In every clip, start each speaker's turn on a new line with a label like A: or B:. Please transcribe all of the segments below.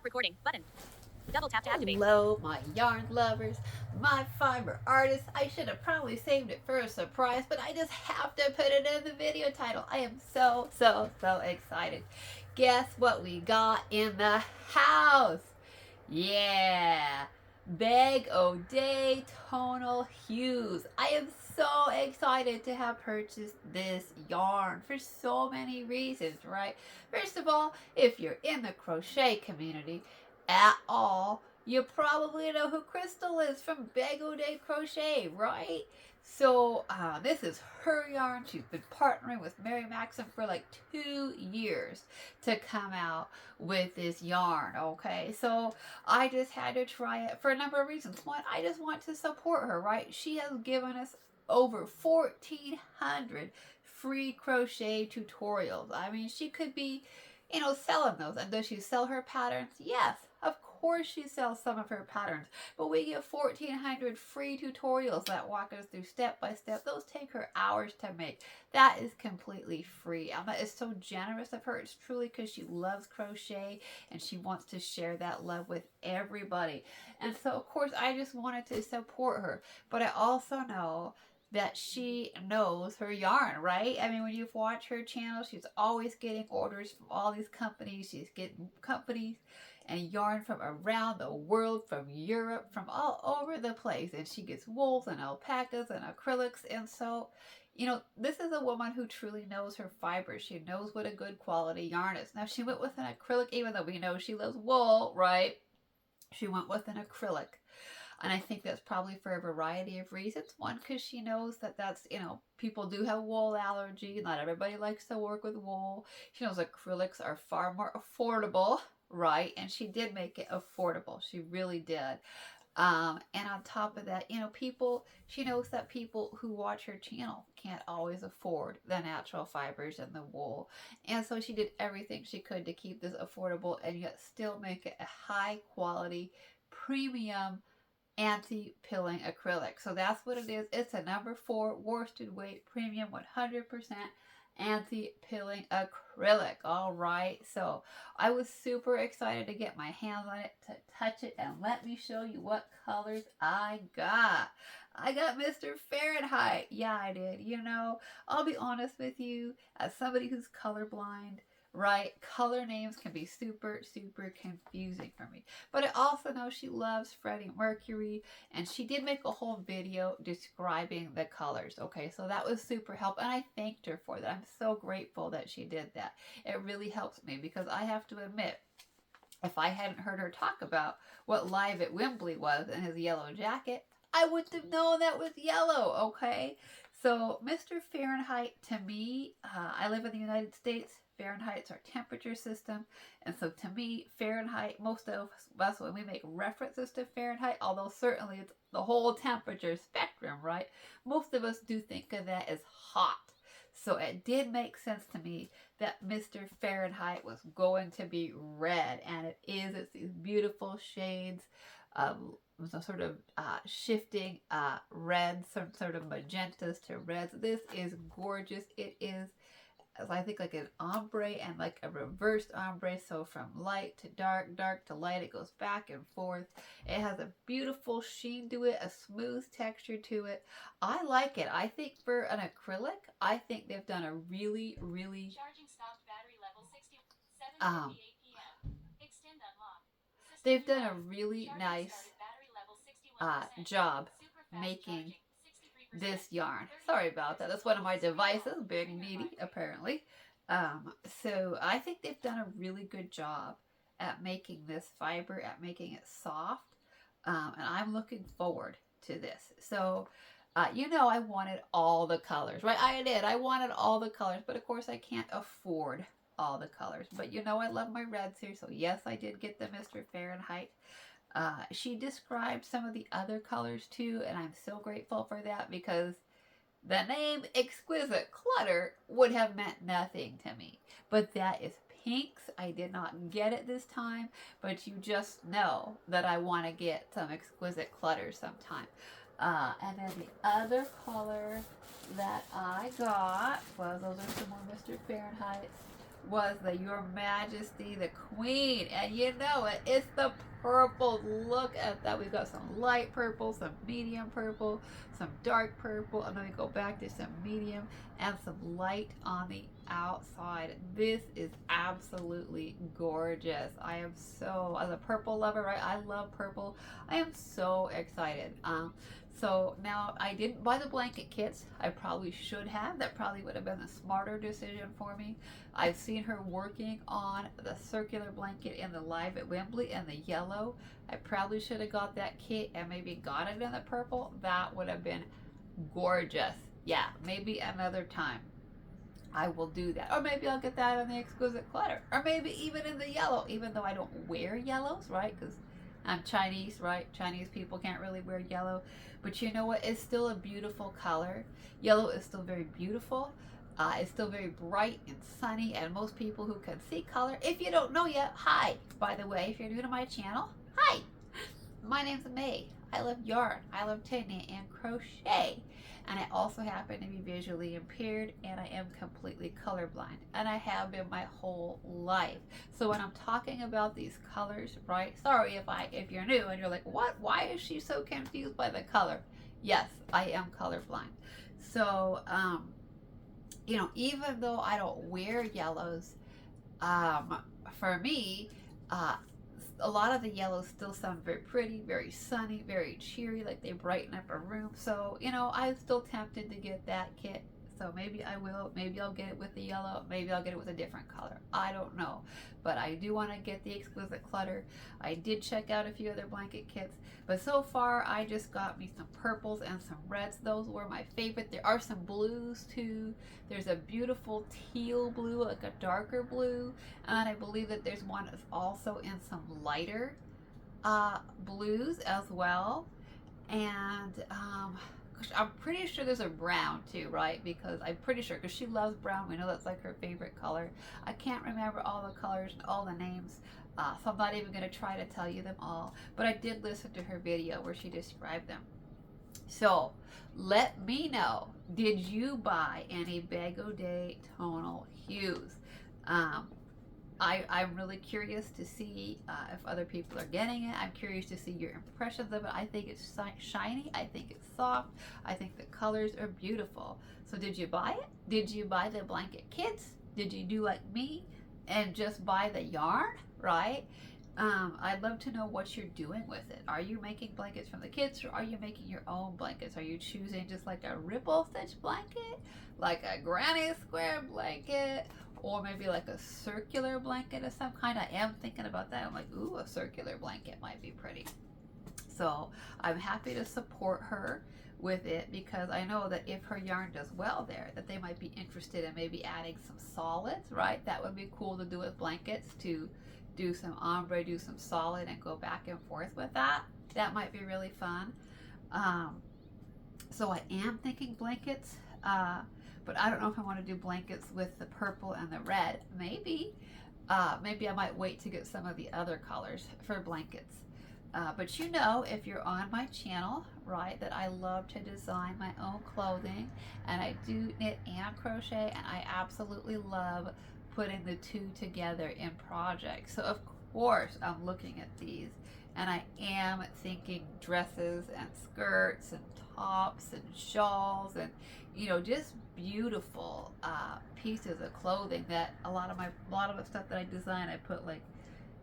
A: Stop recording button. Double tap to activate.
B: Hello, my yarn lovers, my fiber artists. I should have probably saved it for a surprise, but I just have to put it in the video title. I am so excited. Guess what we got in the house? Yeah, Bag O Day Tonal Hues. I am so excited to have purchased this yarn for so many reasons, right? First of all, if you're in the crochet community at all, you probably know who Crystal is from Bag O Day Crochet, right? So this is her yarn. She's been partnering with Maxim for like 2 years to come out with this yarn, okay? So I just had to try it for a number of reasons. One, I just want to support her, right? She has given us over 1,400 free crochet tutorials. I mean, she could be, selling those. And does she sell her patterns? Yes, of course she sells some of her patterns. But we get 1,400 free tutorials that walk us through step by step. Those take her hours to make. That is completely free. And that is so generous of her. It's truly because she loves crochet and she wants to share that love with everybody. And so, of course, I just wanted to support her. But I also know that she knows her yarn, right? I mean, when you've watched her channel, she's always getting orders from all these companies. She's getting companies and yarn from around the world, from Europe, from all over the place. And she gets wools and alpacas and acrylics. And so, this is a woman who truly knows her fibers. She knows what a good quality yarn is. Now, she went with an acrylic, even though we know she loves wool, right? She went with an acrylic. And I think that's probably for a variety of reasons. One, because she knows that that's, people do have wool allergy. Not everybody likes to work with wool. She knows acrylics are far more affordable, right? And she did make it affordable. She really did. And on top of that, she knows that people who watch her channel can't always afford the natural fibers and the wool. And so she did everything she could to keep this affordable and yet still make it a high quality, premium, anti-pilling acrylic. So that's what it is. It's a number 4 worsted weight premium 100% anti-pilling acrylic. All right. So I was super excited to get my hands on it, to touch it, and let me show you what colors I got. I got Mr. Fahrenheit. Yeah, I did. I'll be honest with you, as somebody who's colorblind, right? Color names can be super confusing for me. But I also know she loves Freddie Mercury, and she did make a whole video describing the colors. Okay, so that was super helpful, and I thanked her for that. I'm so grateful that she did that. It really helps me because I have to admit, if I hadn't heard her talk about what Live at Wembley was in his yellow jacket, I wouldn't have known that was yellow, okay? So, Mr. Fahrenheit, to me, I live in the United States. Fahrenheit's our temperature system. And so to me, Fahrenheit, most of us, when we make references to Fahrenheit, although certainly it's the whole temperature spectrum, right? Most of us do think of that as hot. So it did make sense to me that Mr. Fahrenheit was going to be red. And it is. It's these beautiful shades of sort of shifting reds, some sort of magentas to reds. This is gorgeous. It is, I think, like an ombre and like a reversed ombre. So from light to dark, dark to light, it goes back and forth. It has a beautiful sheen to it, a smooth texture to it. I like it. I think for an acrylic, I think they've done a really
A: Charging stopped. Battery level 67.
B: um
A: 7:58 p.m. Extend unlock.
B: they've done a really nice job making this yarn. Sorry about that. That's one of my devices, big meaty apparently. So I think they've done a really good job at making this fiber, at making it soft. And I'm looking forward to this. So, I wanted all the colors, right? I did. I wanted all the colors, but of course I can't afford all the colors. But I love my reds here. So yes, I did get the Mr. Fahrenheit. She described some of the other colors too, and I'm so grateful for that because the name Exquisite Clutter would have meant nothing to me. But that is pinks. I did not get it this time, but you just know that I want to get some Exquisite Clutter sometime. And then the other color that I got was, those are some more Mr. Fahrenheit's. was the Your Majesty, the Queen. And you know it, it's the purple. Look at that. We've got some light purple, some medium purple, some dark purple, and then we go back to some medium and some light on the outside. This is absolutely gorgeous. I am so, as a purple lover, right? I love purple. I am so excited. So now I didn't buy the blanket kits. I probably should have. That probably would have been a smarter decision for me. I've seen her working on the circular blanket in the Live at Wembley and the yellow. I probably should have got that kit and maybe got it in the purple. That would have been gorgeous. Yeah, maybe another time I will do that. Or maybe I'll get that in the Exquisite Clutter. Or maybe even in the yellow, even though I don't wear yellows, right? Because I'm Chinese, right? Chinese people can't really wear yellow. But you know what? It's still a beautiful color. Yellow is still very beautiful. It's still very bright and sunny. And most people who can see color, if you don't know yet, hi. By the way, if you're new to my channel, hi. My name's May. I love yarn. I love knitting and crochet. And I also happen to be visually impaired, and I am completely colorblind, and I have been my whole life. So when I'm talking about these colors, right? Sorry if you're new and you're like, what? Why is she so confused by the color? Yes, I am colorblind. So you know, even though I don't wear yellows, for me, a lot of the yellows still sound very pretty, very sunny, very cheery, like they brighten up a room. So, you know, I'm still tempted to get that kit. So maybe I will. Maybe I'll get it with the yellow. Maybe I'll get it with a different color. I don't know. But I do want to get the Exquisite Clutter. I did check out a few other blanket kits. But so far, I just got me some purples and some reds. Those were my favorite. There are some blues too. There's a beautiful teal blue, like a darker blue. And I believe that there's one that's also in some lighter blues as well. And I'm pretty sure there's a brown too, right? Because I'm pretty sure, because she loves brown. We know that's like her favorite color. I can't remember all the colors and all the names, so I'm not even going to try to tell you them all. But I did listen to her video where she described them. So let me know, did you buy any Bag O' Day tonal hues? I'm really curious to see if other people are getting it. I'm curious to see your impressions of it. I think it's shiny. I think it's soft. I think the colors are beautiful. So did you buy it? Did you buy the blanket kits? Did you do like me and just buy the yarn, right? I'd love to know what you're doing with it. Are you making blankets from the kits, or are you making your own blankets? Are you choosing just like a ripple stitch blanket, like a granny square blanket, or maybe like a circular blanket of some kind? I am thinking about that. I'm like, ooh, a circular blanket might be pretty. So I'm happy to support her with it, because I know that if her yarn does well there, that they might be interested in maybe adding some solids, right? That would be cool to do with blankets, to do some ombre, do some solid, and go back and forth with that. That might be really fun. So I am thinking blankets, but I don't know if I want to do blankets with the purple and the red. Maybe I might wait to get some of the other colors for blankets. But you know, if you're on my channel, right, that I love to design my own clothing, and I do knit and crochet, and I absolutely love putting the two together in projects. So of course I'm looking at these, and I am thinking dresses and skirts and tops and shawls, and you know, just beautiful pieces of clothing. That a lot of the stuff that I design, I put like,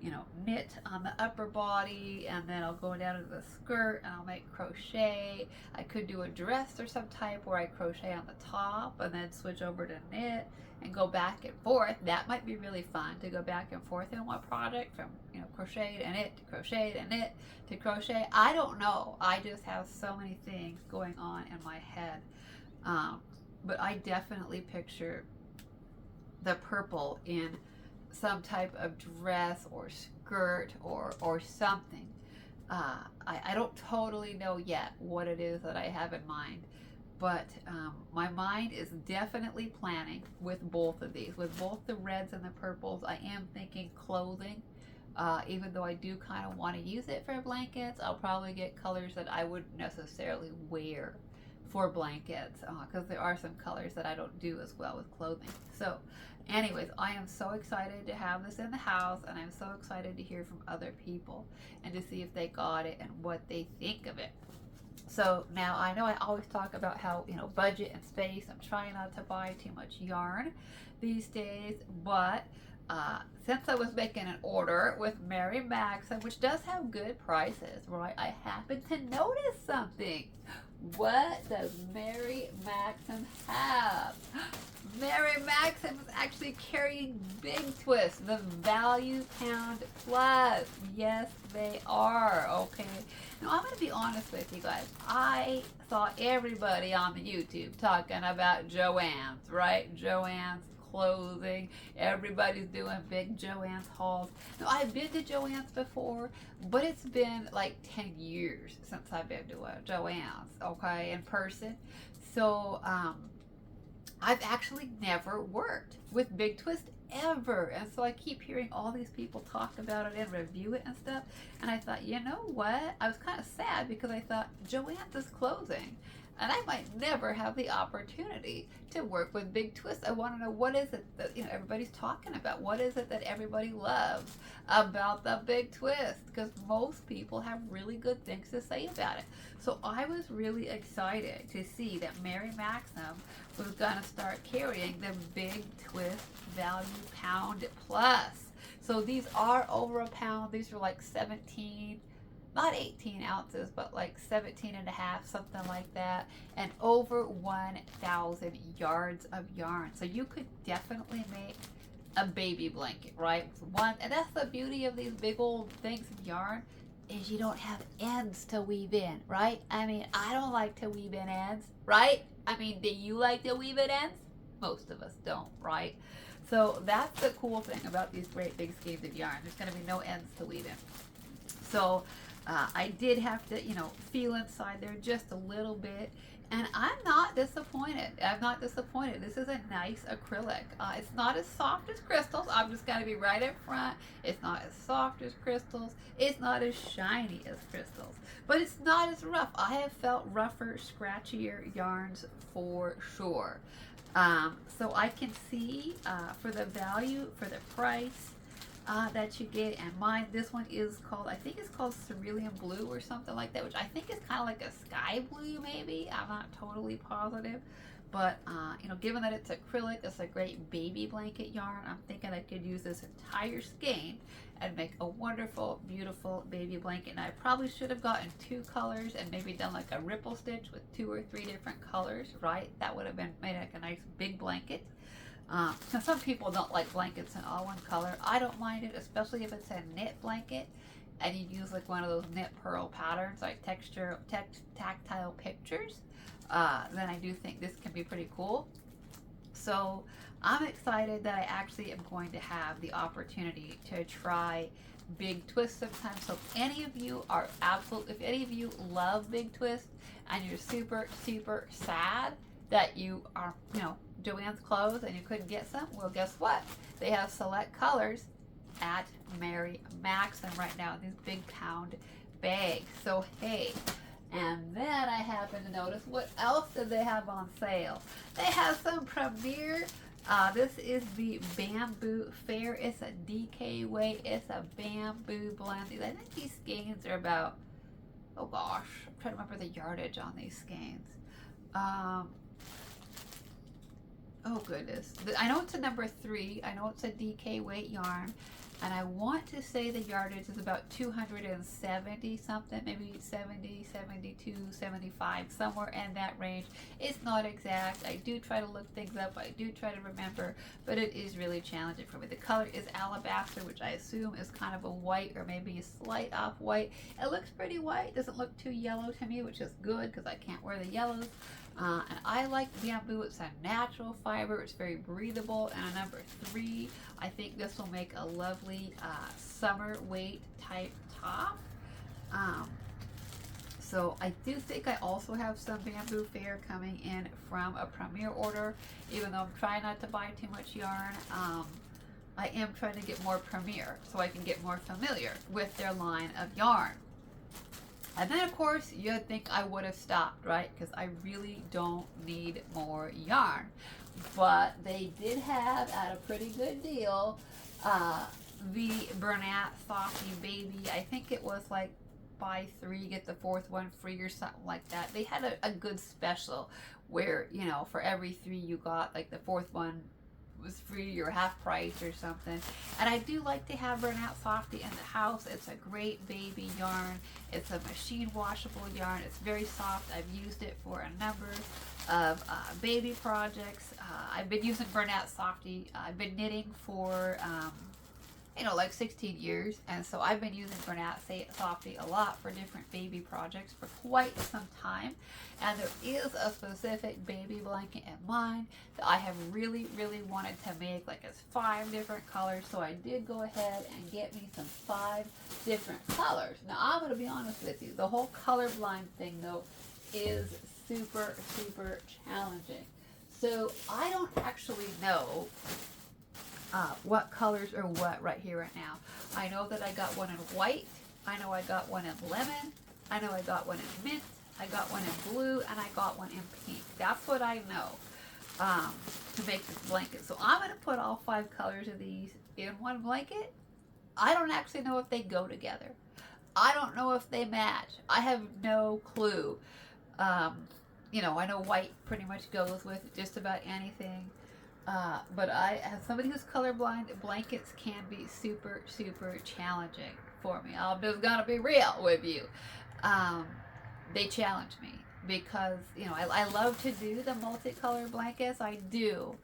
B: you know, knit on the upper body, and then I'll go down to the skirt and I'll make crochet. I could do a dress or some type where I crochet on the top and then switch over to knit and go back and forth. That might be really fun, to go back and forth in one project, from, you know, crochet to knit to crochet to knit to crochet. I don't know. I just have so many things going on in my head. But I definitely picture the purple in some type of dress or skirt or something. I don't totally know yet what it is that I have in mind, but my mind is definitely planning with both of these, with both the reds and the purples. I am thinking clothing, even though I do kind of want to use it for blankets. I'll probably get colors that I wouldn't necessarily wear for blankets, because there are some colors that I don't do as well with clothing. So anyways, I am so excited to have this in the house, and I'm so excited to hear from other people and to see if they got it and what they think of it. So now I know I always talk about how, budget and space. I'm trying not to buy too much yarn these days, but since I was making an order with Mary Maxim, which does have good prices, right, I happened to notice something. What does Mary Maxim have? Mary Maxim is actually carrying Big Twist, the Value Pound Plus. Yes, they are. Okay. Now, I'm going to be honest with you guys. I saw everybody on the YouTube talking about Joann's, right? Joann's clothing. Everybody's doing big Joann's hauls. Now, I've been to Joann's before, but it's been like 10 years since I've been to a Joann's, okay, in person. So, I've actually never worked with Big Twist ever. And so I keep hearing all these people talk about it and review it and stuff. And I thought, you know what? I was kind of sad because I thought Joann's is closing. And I might never have the opportunity to work with Big Twist. I want to know, what is it that everybody's talking about? What is it that everybody loves about the Big Twist? Because most people have really good things to say about it. So I was really excited to see that Mary Maxim was going to start carrying the Big Twist Value Pound Plus. So these are over a pound. These are like 17, not 18 ounces, but like 17 and a half, something like that, and over 1,000 yards of yarn. So you could definitely make a baby blanket, right? And that's the beauty of these big old things of yarn, is you don't have ends to weave in, right? I mean, I don't like to weave in ends, right? I mean, do you like to weave in ends? Most of us don't, right? So that's the cool thing about these great big skeins of yarn. There's going to be no ends to weave in. So I did have to, feel inside there just a little bit, and I'm not disappointed. I'm not disappointed. This is a nice acrylic. It's not as soft as crystals. I'm just going to be right up front. It's not as soft as crystals. It's not as shiny as crystals, but it's not as rough. I have felt rougher, scratchier yarns for sure. So I can see for the value, for the price, that you get, and this one is called, I think it's called Cerulean Blue or something like that, which I think is kind of like a sky blue maybe. I'm not totally positive, but given that it's acrylic, it's a great baby blanket yarn. I'm thinking I could use this entire skein and make a wonderful, beautiful baby blanket. And I probably should have gotten 2 colors and maybe done like a ripple stitch with 2 or 3 different colors, right? That would have been made like a nice big blanket. Now some people don't like blankets in all one color. I don't mind it, especially if it's a knit blanket and you use like one of those knit pearl patterns, like tactile pictures. Then I do think this can be pretty cool. So I'm excited that I actually am going to have the opportunity to try Big Twist sometime. So if any of you love Big Twist and you're super, super sad that you are, Joann's closed and you couldn't get some, well, guess what? They have select colors at Mary Maxim right now in these big pound bags. So hey, and then I happen to notice, what else did they have on sale? They have some Premier. This is the Bamboo Fair. It's a DK weight. It's a bamboo blend. I think these skeins are about, oh gosh, I'm trying to remember the yardage on these skeins. Oh goodness. I know it's a number 3. I know it's a DK weight yarn. And I want to say the yardage is about 270 something, maybe 70, 72, 75, somewhere in that range. It's not exact. I do try to look things up. I do try to remember, but it is really challenging for me. The color is alabaster, which I assume is kind of a white or maybe a slight off white. It looks pretty white. Doesn't look too yellow to me, which is good because I can't wear the yellows. And I like bamboo. It's a natural fiber. It's very breathable. And a number 3, I think this will make a lovely summer weight type top. So I do think I also have some Bamboo Fair coming in from a Premier order. Even though I'm trying not to buy too much yarn, I am trying to get more Premier so I can get more familiar with their line of yarn. And then of course you'd think I would have stopped, right? Because I really don't need more yarn. But they did have, at a pretty good deal, the Bernat Softy Baby. I think it was like buy 3 get the 4th one free or something like that. They had a good special where, you know, for every 3 you got, like the 4th one was free or half price or something. And I do like to have Bernat Softy in the house. It's a great baby yarn. It's a machine washable yarn. It's very soft. I've used it for a number of baby projects. I've been using Bernat Softy. I've been knitting for you know, like 16 years, and so I've been using Bernat Softy a lot for different baby projects for quite some time. And there is a specific baby blanket in mind that I have really wanted to make, like it's 5 different colors. So I did go ahead and get me some 5 different colors. Now I'm going to be honest with you, the whole colorblind thing though is super challenging. So I don't actually know what colors are what right here right now. I know that I got one in white. I know I got one in lemon. I know I got one in mint. I got one in blue, and I got one in pink. That's what I know to make this blanket. So I'm going to put all 5 colors of these in one blanket. I don't actually know if they go together. I don't know if they match. I have no clue. You know, I know white pretty much goes with just about anything. But as somebody who's colorblind, blankets can be super challenging for me. I'm just gonna be real with you. They challenge me because, you know, I love to do the multicolor blankets. I do.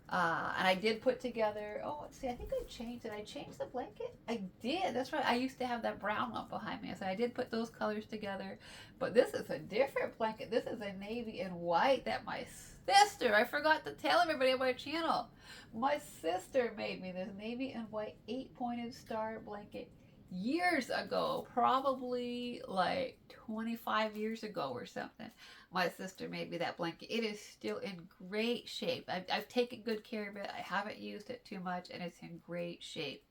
B: And I did put together, oh, let's see, I think I changed it. I changed the blanket? I did. That's right. I used to have that brown one behind me. So I did put those colors together. But this is a different blanket. This is a navy and white that my sister, I forgot to tell everybody on my channel. My sister made me this navy and white 8-pointed star blanket years ago, probably like 25 years ago or something. My sister made me that blanket. It is still in great shape. I've taken good care of it. I haven't used it too much, and it's in great shape.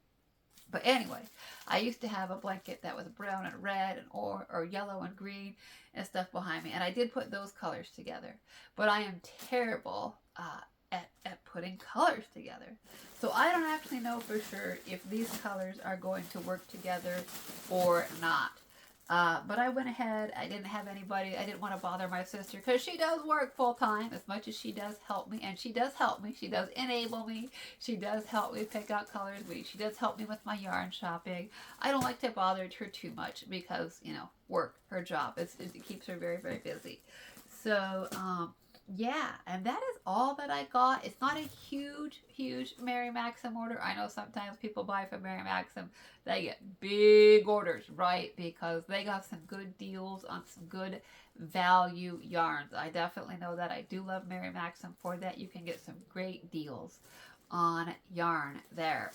B: But anyway, I used to have a blanket that was brown and red and or yellow and green and stuff behind me, and I did put those colors together. But I am terrible at putting colors together. So I don't actually know for sure if these colors are going to work together or not. But I went ahead, I didn't have anybody, I didn't want to bother my sister because she does work full time as much as she does help me, and she does help me, she does enable me, she does help me pick out colors, she does help me with my yarn shopping. I don't like to bother her too much because, you know, work, her job, it keeps her very busy. So, yeah, and that is all that I got. It's not a huge Mary Maxim order. I know sometimes people buy from Mary Maxim, they get big orders, right? Because they got some good deals on some good value yarns. I definitely know that. I do love Mary Maxim for that. You can get some great deals on yarn there.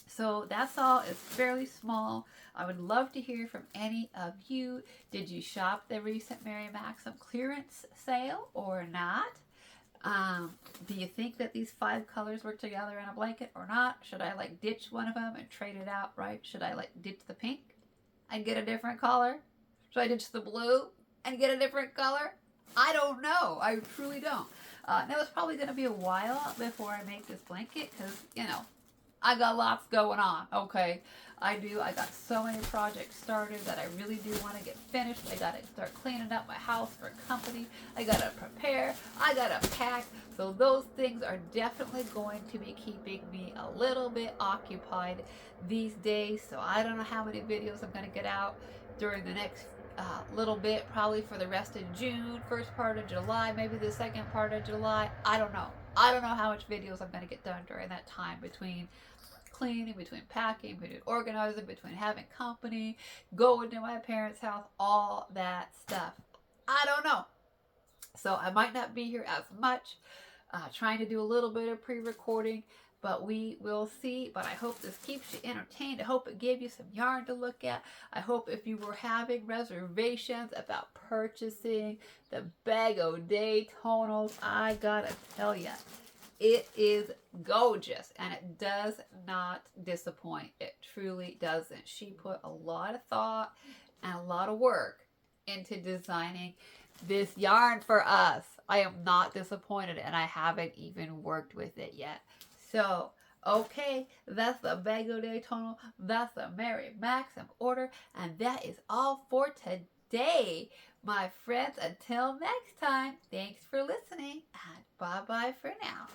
B: So that's all. It's fairly small. I would love to hear from any of you. Did you shop the recent Mary Maxim clearance sale or not? Do you think that these 5 colors work together in a blanket or not? Should I like ditch one of them and trade it out, right? Should I like ditch the pink and get a different color? Should I ditch the blue and get a different color? I don't know. I truly don't. Now it's probably going to be a while before I make this blanket because, you know, I got lots going on, okay? I got so many projects started that I really do want to get finished. I got to start cleaning up my house for a company. I got to prepare. I got to pack. So those things are definitely going to be keeping me a little bit occupied these days. So I don't know how many videos I'm going to get out during the next little bit, probably for the rest of June, first part of July, maybe the second part of July. I don't know. I don't know how much videos I'm going to get done during that time between cleaning, between packing, between organizing, between having company, going to my parents' house, all that stuff. I don't know. So I might not be here as much, trying to do a little bit of pre-recording, but we will see. But I hope this keeps you entertained. I hope it gave you some yarn to look at. I hope if you were having reservations about purchasing the Bag O' Day tonals, I gotta tell you, it is gorgeous and it does not disappoint. It truly doesn't. She put a lot of thought and a lot of work into designing this yarn for us. I am not disappointed, and I haven't even worked with it yet. So, okay, that's the Mango Day tonal. That's the Mary Maxim order, and that is all for today. My friends, until next time, thanks for listening, and bye-bye for now.